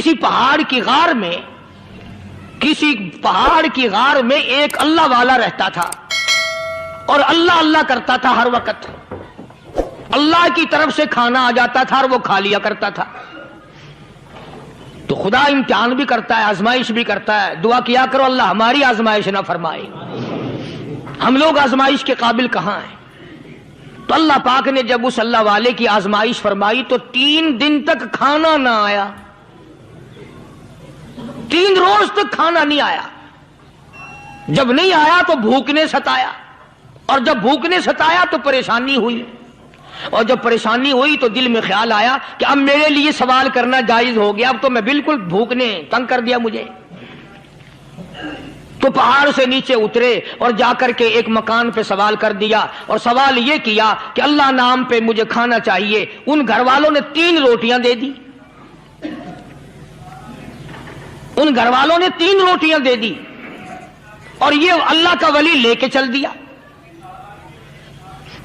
کسی پہاڑ کی غار میں ایک اللہ والا رہتا تھا اور اللہ اللہ کرتا تھا ہر وقت. اللہ کی طرف سے کھانا آ جاتا تھا اور وہ کھا لیا کرتا تھا. تو خدا امتحان بھی کرتا ہے, آزمائش بھی کرتا ہے. دعا کیا کرو اللہ ہماری آزمائش نہ فرمائے. ہم لوگ آزمائش کے قابل کہاں ہیں؟ تو اللہ پاک نے جب اس اللہ والے کی آزمائش فرمائی تو 3 دن تک کھانا نہ آیا. 3 روز تک کھانا نہیں آیا. جب نہیں آیا تو بھوک نے ستایا, اور جب بھوک نے ستایا تو پریشانی ہوئی, اور جب پریشانی ہوئی تو دل میں خیال آیا کہ اب میرے لیے سوال کرنا جائز ہو گیا, اب تو میں بالکل بھوک نے تنگ کر دیا مجھے. تو پہاڑ سے نیچے اترے اور جا کر کے ایک مکان پہ سوال کر دیا, اور سوال یہ کیا کہ اللہ نام پہ مجھے کھانا چاہیے. ان گھر والوں نے 3 روٹیاں دے دی. ان گھر والوں نے 3 روٹیاں دے دی اور یہ اللہ کا ولی لے کے چل دیا.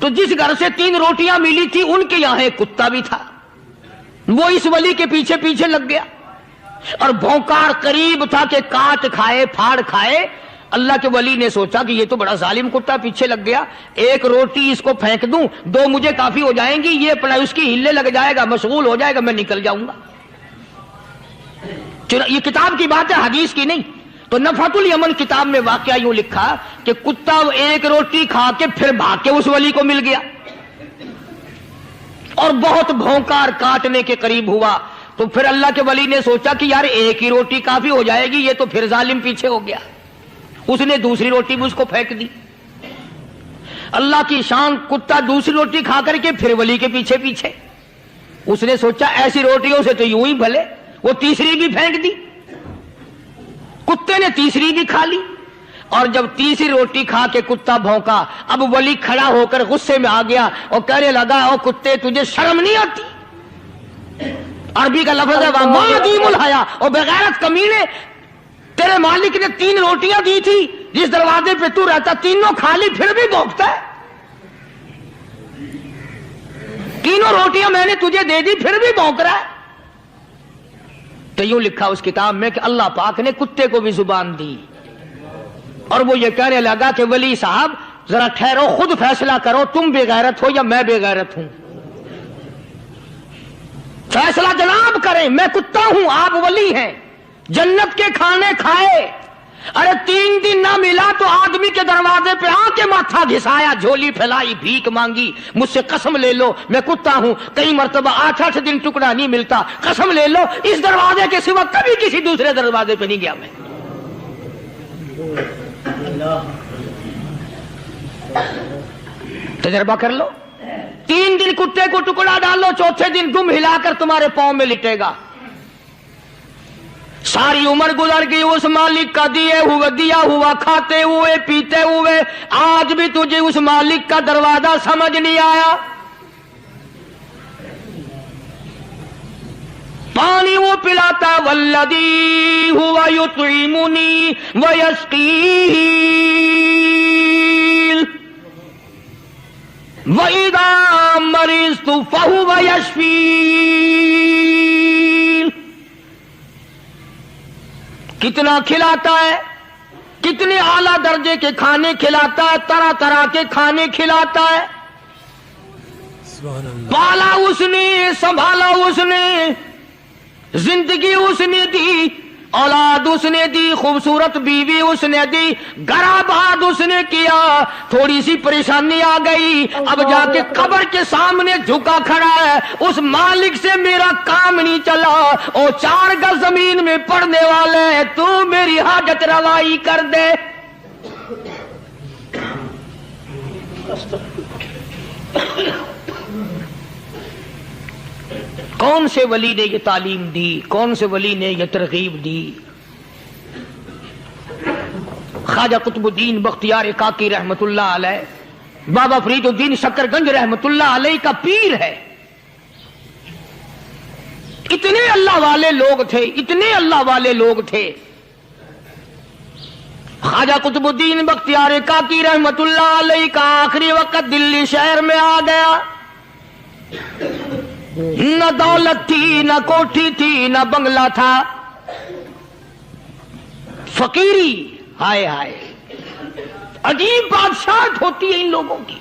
تو جس گھر سے 3 روٹیاں ملی تھی ان کے یہاں ایک کتا بھی تھا, وہ اس ولی کے پیچھے پیچھے لگ گیا اور بھونکار قریب تھا کہ کاٹ کھائے پھاڑ کھائے. اللہ کے ولی نے سوچا کہ یہ تو بڑا ظالم کتا پیچھے لگ گیا, 1 روٹی اس کو پھینک دوں, 2 مجھے کافی ہو جائیں گی, یہ اپنا اس کی ہلے لگ جائے گا, مشغول ہو جائے گا, میں نکل جاؤں گا. یہ کتاب کی بات ہے, حدیث کی نہیں. تو نفحۃ الیمن کتاب میں واقعہ یوں لکھا کہ کتا 1 روٹی کھا کے پھر بھاگ کے اس ولی کو مل گیا اور بہت بھونکار کاٹنے کے قریب ہوا. تو پھر اللہ کے ولی نے سوچا کہ یار 1 ہی روٹی کافی ہو جائے گی, یہ تو پھر ظالم پیچھے ہو گیا. اس نے دوسری روٹی بھی اس کو پھینک دی. اللہ کی شان, کتا دوسری روٹی کھا کر کے پھر ولی کے پیچھے پیچھے. اس نے سوچا ایسی روٹیوں سے تو یوں ہی بھلے, وہ تیسری بھی پھینک دی. کتے نے تیسری بھی کھا لی, اور جب تیسری روٹی کھا کے کتا بھونکا, اب ولی کھڑا ہو کر غصے میں آ گیا اور کہنے لگا, او کتے تجھے شرم نہیں آتی؟ عربی کا لفظ ہے وَمَعَدِيمُ الْحَيَا, اور بغیرت کمینے, تیرے مالک نے 3 روٹیاں دی تھی, جس دروازے پہ تو رہتا تینوں کھا لی, پھر بھی بھونکتا ہے. 3 روٹیاں میں نے تجھے دے دی, پھر بھی بھونک رہا ہے. تو یوں لکھا اس کتاب میں کہ اللہ پاک نے کتے کو بھی زبان دی, اور وہ یہ کہنے لگا کہ ولی صاحب ذرا ٹھہرو, خود فیصلہ کرو, تم بے غیرت ہو یا میں بے غیرت ہوں. فیصلہ جناب کریں, میں کتا ہوں, آپ ولی ہیں, جنت کے کھانے کھائے, ارے 3 دن نہ ملا تو آدمی کے دروازے پہ آ کے ماتھا گھسایا, جھولی پھیلائی, بھیک مانگی, مجھ سے قسم لے لو میں کتا ہوں, کئی مرتبہ 8 دن ٹکڑا نہیں ملتا, قسم لے لو اس دروازے کے سوا کبھی کسی دوسرے دروازے پہ نہیں گیا میں. تجربہ کر لو, 3 دن کتے کو ٹکڑا ڈالو, 4تھے دن دم ہلا کر تمہارے پاؤں میں لٹے گا. ساری عمر گزر گئی اس مالک کا دیا ہوا کھاتے ہوئے پیتے ہوئے, آج بھی تجھے اس مالک کا دروازہ سمجھ نہیں آیا. پانی وہ پلاتا, والذی ہوا یطعمنی ویسقین, وَإِذَا مَرِضْتُ فَهُوَ يَشْفِينِ. کتنا کھلاتا ہے, کتنے اعلیٰ درجے کے کھانے کھلاتا ہے, طرح طرح کے کھانے کھلاتا ہے. پالا اس نے, سنبھالا اس نے, زندگی اس نے دی, اولاد اس نے دی, خوبصورت بیوی اس نے دی, گھر آباد اس نے کیا. تھوڑی سی پریشانی آ گئی, اب جا کے قبر کے سامنے جھکا کھڑا ہے, اس مالک سے میرا کام نہیں چلا, او 4 گز زمین میں پڑنے والے, تو میری حاجت روائی کر دے. کون سے ولی نے یہ تعلیم دی, کون سے ولی نے یہ ترغیب دی؟ خواجہ قطب الدین بختیار کاکی رحمت اللہ علیہ, بابا فرید الدین شکر گنج رحمت اللہ علیہ کا پیر ہے. اتنے اللہ والے لوگ تھے, اتنے اللہ والے لوگ تھے. خواجہ قطب الدین بختیار کاکی رحمت اللہ علیہ کا آخری وقت دلی شہر میں آ گیا. نہ دولت تھی، نہ کوٹھی تھی، نہ بنگلہ تھا، فقیری. ہائے ہائے، عجیب بادشاہت ہوتی ہے ان لوگوں کی.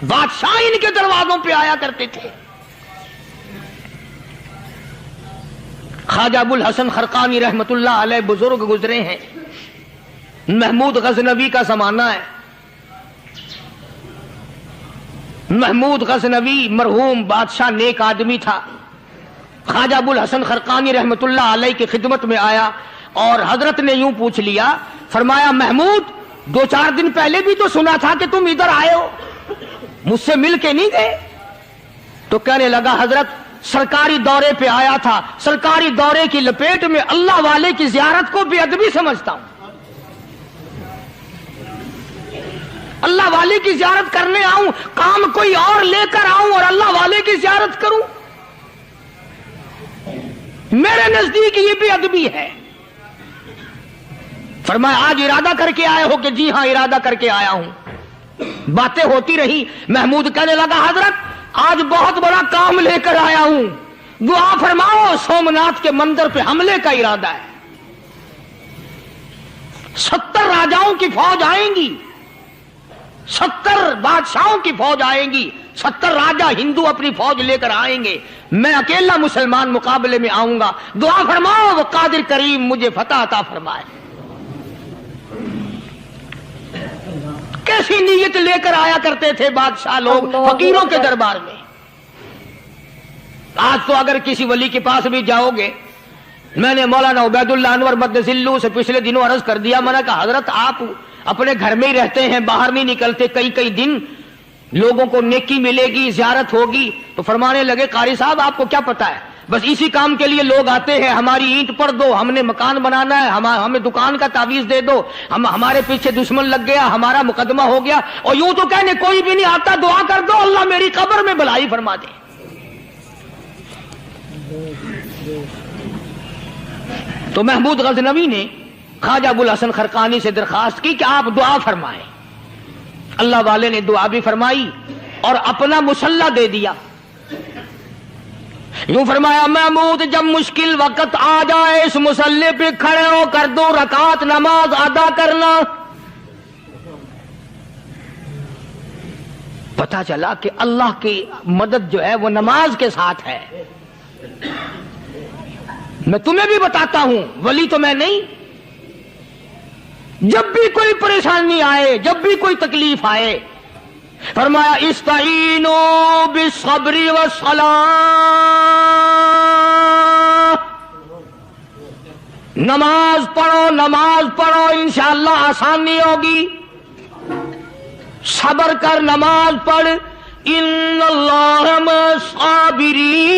بادشاہ ان کے دروازوں پہ آیا کرتے تھے. خواجہ ابو الحسن خرقانی رحمت اللہ علیہ بزرگ گزرے ہیں. محمود غزنوی کا زمانہ ہے. محمود غزنوی مرحوم بادشاہ نیک آدمی تھا. خواجہ ابو الحسن خرقانی رحمت اللہ علیہ کی خدمت میں آیا اور حضرت نے یوں پوچھ لیا، فرمایا محمود 2-4 دن پہلے بھی تو سنا تھا کہ تم ادھر آئے ہو، مجھ سے مل کے نہیں گئے؟ تو کہنے لگا حضرت سرکاری دورے پہ آیا تھا، سرکاری دورے کی لپیٹ میں اللہ والے کی زیارت کو بے ادبی سمجھتا ہوں. اللہ والے کی زیارت کرنے آؤں، کام کوئی اور لے کر آؤں اور اللہ والے کی زیارت کروں؟ میرے نزدیک یہ بے ادبی ہے. فرمایا آج ارادہ کر کے آئے ہو؟ کہ جی ہاں ارادہ کر کے آیا ہوں. باتیں ہوتی رہی. محمود کہنے لگا حضرت آج بہت بڑا کام لے کر آیا ہوں، دعا فرماؤ. سومناتھ کے مندر پہ حملے کا ارادہ ہے. 70 راجاؤں کی فوج آئیں گی، 70 بادشاہوں کی فوج آئیں گی، 70 راجا ہندو اپنی فوج لے کر آئیں گے، میں اکیلا مسلمان مقابلے میں آؤں گا. دعا فرماؤ وہ قادر کریم مجھے فتح عطا فرمائے. کیسی نیت لے کر آیا کرتے تھے بادشاہ لوگ فقیروں کے دربار میں. آج تو اگر کسی ولی کے پاس بھی جاؤ گے، میں نے مولانا عبید اللہ انور مدذلو سے پچھلے دنوں عرض کر دیا، میں نے کہا حضرت آپ اپنے گھر میں ہی رہتے ہیں، باہر نہیں نکلتے، کئی دن لوگوں کو نیکی ملے گی، زیارت ہوگی. تو فرمانے لگے قاری صاحب آپ کو کیا پتا ہے، بس اسی کام کے لیے لوگ آتے ہیں. ہماری اینٹ پڑ دو، ہم نے مکان بنانا ہے، ہمیں دکان کا تعویذ دے دو، ہمارے پیچھے دشمن لگ گیا، ہمارا مقدمہ ہو گیا، اور یوں تو کہنے کوئی بھی نہیں آتا، دعا کر دو اللہ میری قبر میں بھلائی فرما دے. تو محمود غزنوی نے خواجہ ابو الحسن خرقانی سے درخواست کی کہ آپ دعا فرمائیں. اللہ والے نے دعا بھی فرمائی اور اپنا مسلح دے دیا. یوں فرمایا محمود جب مشکل وقت آ جائے اس مسلح پہ کھڑے ہو کر 2 رکعت نماز ادا کرنا. پتا چلا کہ اللہ کی مدد جو ہے وہ نماز کے ساتھ ہے. میں تمہیں بھی بتاتا ہوں، ولی تو میں نہیں. جب بھی کوئی پریشانی آئے، جب بھی کوئی تکلیف آئے، فرمایا استعینوا بالصبر والصلاۃ، نماز پڑھو انشاءاللہ آسانی ہوگی. صبر کر، نماز پڑھ. ان اللہ مع الصابرین،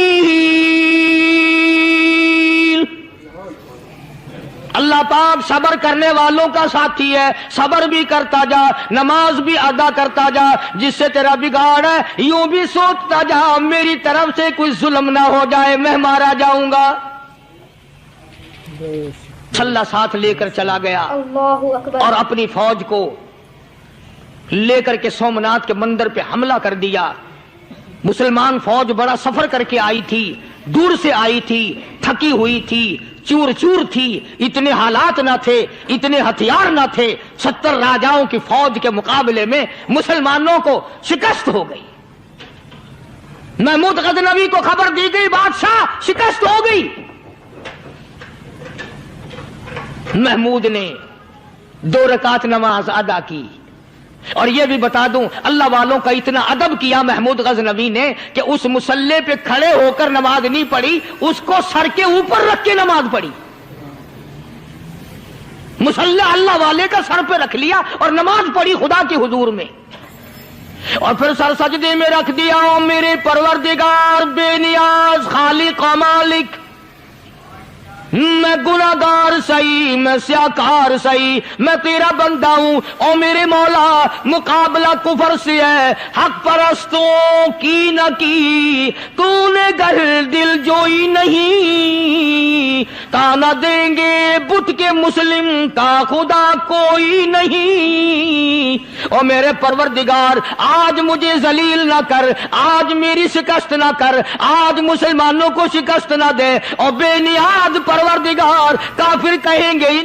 اللہ پاک صبر کرنے والوں کا ساتھی ہے. صبر بھی کرتا جا، نماز بھی ادا کرتا جا. جس سے تیرا بگاڑ ہے یوں بھی سوچتا جا میری طرف سے کوئی ظلم نہ ہو جائے، میں مارا جاؤں گا. چھلا ساتھ لے کر چلا گیا اور اپنی فوج کو لے کر کے سومناتھ کے مندر پہ حملہ کر دیا. مسلمان فوج بڑا سفر کر کے آئی تھی، دور سے آئی تھی، تھکی ہوئی تھی، چور تھی، اتنے حالات نہ تھے، اتنے ہتھیار نہ تھے. 70 راجاؤں کی فوج کے مقابلے میں مسلمانوں کو شکست ہو گئی. محمود غزنوی کو خبر دی گئی بادشاہ شکست ہو گئی. محمود نے 2 رکعت نماز ادا کی. اور یہ بھی بتا دوں اللہ والوں کا اتنا ادب کیا محمود غزنوی نے کہ اس مسلح پہ کھڑے ہو کر نماز نہیں پڑھی، اس کو سر کے اوپر رکھ کے نماز پڑھی. مسلح اللہ والے کا سر پہ رکھ لیا اور نماز پڑھی خدا کی حضور میں. اور پھر سر سجدے میں رکھ دیا. او میرے پروردگار بے نیاز خالق و مالک، میں گناہگار سہی، میں سیاکار سہی، میں تیرا بندہ ہوں. او میرے مولا مقابلہ کفر سے ہے، حق پرستوں کی نہ کی تو نے گر دل جوئی نہیں. نہ دیں گے بت کے مسلم کا خدا کوئی نہیں۔ او میرے پروردگار آج مجھے ذلیل نہ کر، آج میری شکست نہ کر، آج مسلمانوں کو شکست نہ دے۔ اور بے نیاز پروردگار کافر کہیں گے